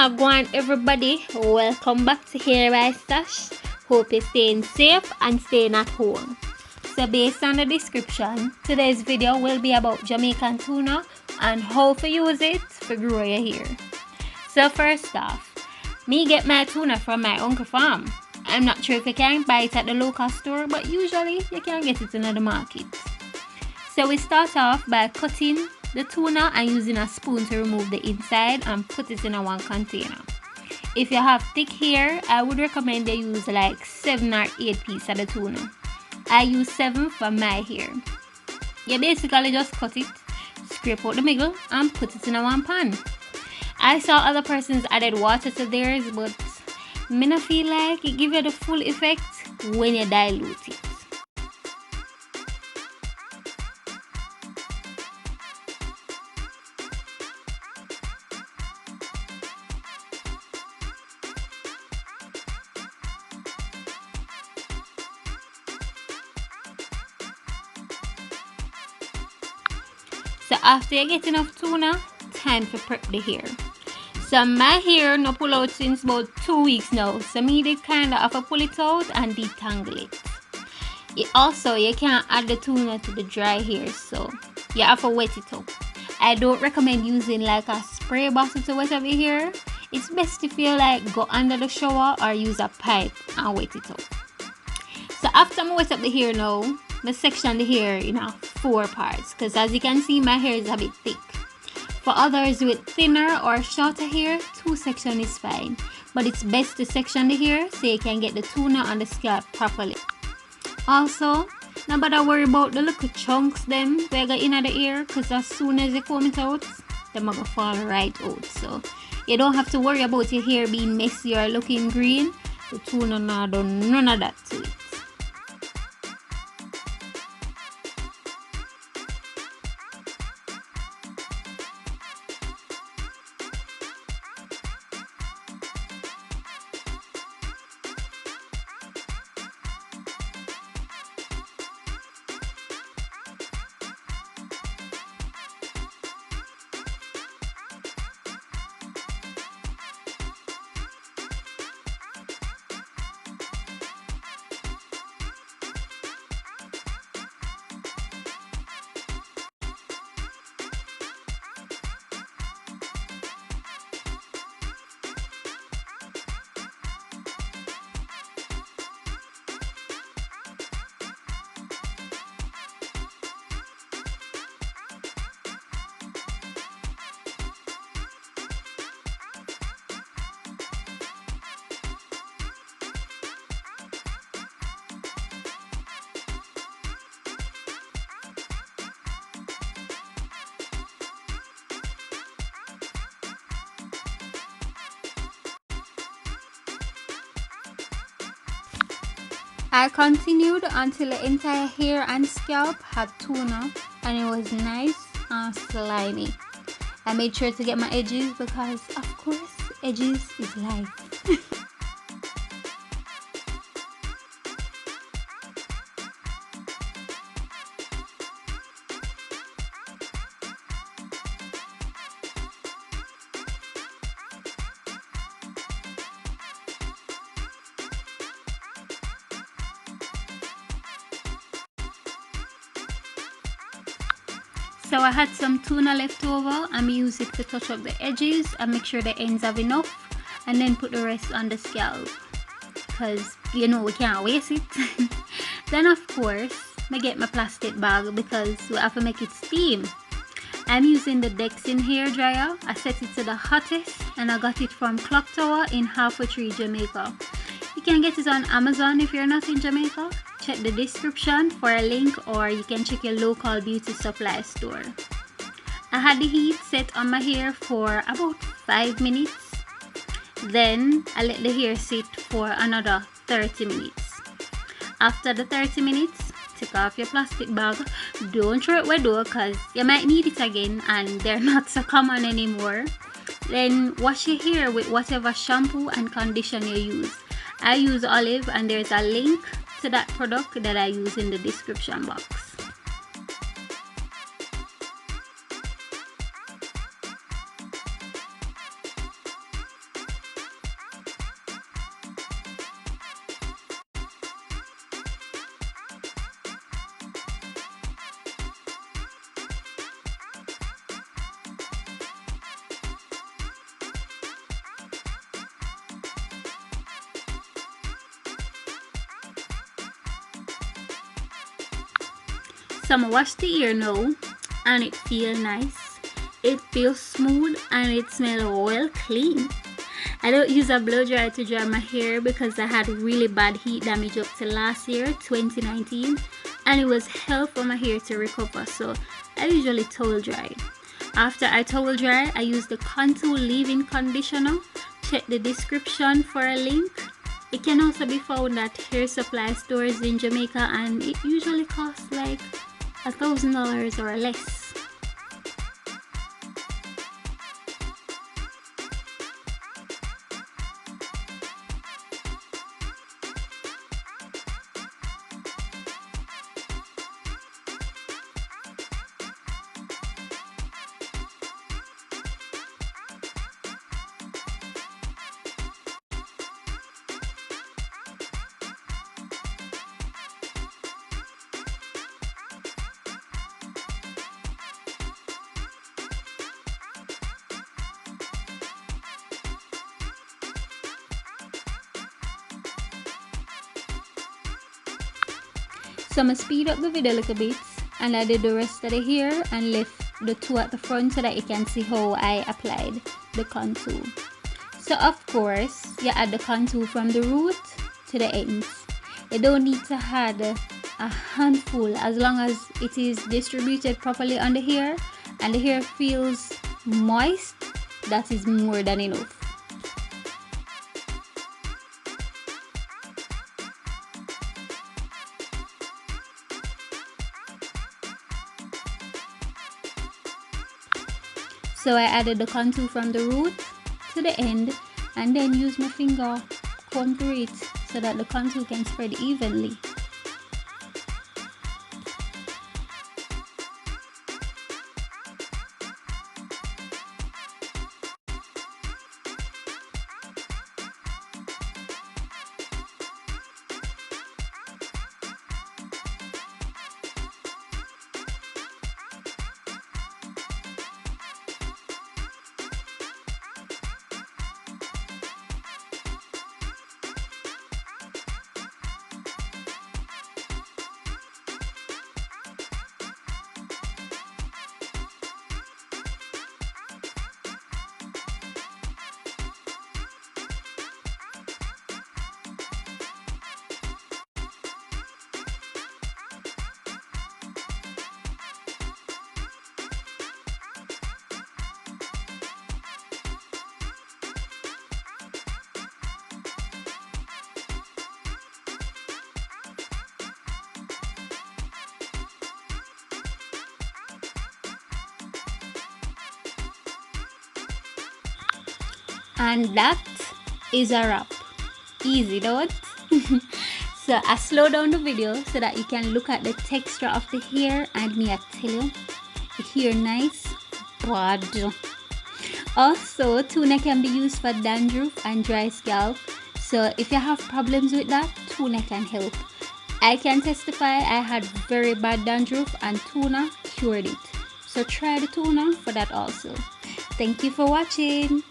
Wagwan everybody, welcome back to Here By Shash. Hope you're staying safe and staying at home. So based on the description, today's video will be about Jamaican tuna and how to use it to grow your hair. So first off, me get my tuna from my uncle farm. I'm not sure if you can buy it at the local store, but usually you can get it in the market. So we start off by cutting the tuna and using a spoon to remove the inside and put it in a one container. If you have thick hair, I would recommend you use like 7 or 8 pieces of the tuna. I use 7 for my hair. You basically just cut it, scrape out the middle and put it in a one pan. I saw other persons added water to theirs, but me not feel like it give you the full effect when you dilute it. So after you get enough tuna, time to prep the hair. So my hair no pull out since about 2 weeks now. So me did kinda have to pull it out and detangle it. You can't add the tuna to the dry hair, so you have to wet it up. I don't recommend using like a spray bottle to wet up your hair. It's best if you like go under the shower or use a pipe and wet it up. So after I wet up the hair now, I section the hair in 4 parts, because as you can see my hair is a bit thick. For others with thinner or shorter hair, 2 sections is fine, but it's best to section the hair so you can get the tuna on the scalp properly. Also, no bother worry about the little chunks them where go in the hair, because as soon as you comb it out, them are gonna fall right out. So you don't have to worry about your hair being messy or looking green. The tuna not done none of that to it. I continued until the entire hair and scalp had tuna and it was nice and slimy. I made sure to get my edges because of course edges is life. So I had some tuna left over and I used it to touch up the edges and make sure the ends have enough, and then put the rest on the scalp because you know we can't waste it. Then of course I get my plastic bag because we have to make it steam. I'm using the Dexin Hairdryer. I set it to the hottest and I got it from Clock Tower in Halfway Tree, Jamaica. You can get it on Amazon if you're not in Jamaica. Check the description for a link, or you can check your local beauty supply store. I had the heat set on my hair for about 5 minutes. Then I let the hair sit for another 30 minutes. After the 30 minutes, take off your plastic bag. Don't throw it away though, because you might need it again and they're not so common anymore. Then wash your hair with whatever shampoo and conditioner you use. I use Olive and there's a link to that product that I use in the description box. So I'm gonna wash the ear now, and it feels nice. It feels smooth and it smells well clean. I don't use a blow dryer to dry my hair because I had really bad heat damage up to last year, 2019, and it was hell for my hair to recover, so I usually towel dry. After I towel dry, I use the Contour leave-in conditioner. Check the description for a link. It can also be found at hair supply stores in Jamaica, and it usually costs like $1,000 or less. So I'm gonna speed up the video a little bit, and I did the rest of the hair and left the two at the front so that you can see how I applied the contour. So of course, you add the contour from the root to the ends. You don't need to add a handful, as long as it is distributed properly on the hair and the hair feels moist. That is more than enough. So I added the contour from the root to the end, and then use my finger comb through it so that the contour can spread evenly. And that is a wrap. Easy, don't? So I slow down the video so that you can look at the texture of the hair, and me I tell you, the hair nice, bad. Also, tuna can be used for dandruff and dry scalp. So if you have problems with that, tuna can help. I can testify I had very bad dandruff and tuna cured it. So try the tuna for that also. Thank you for watching.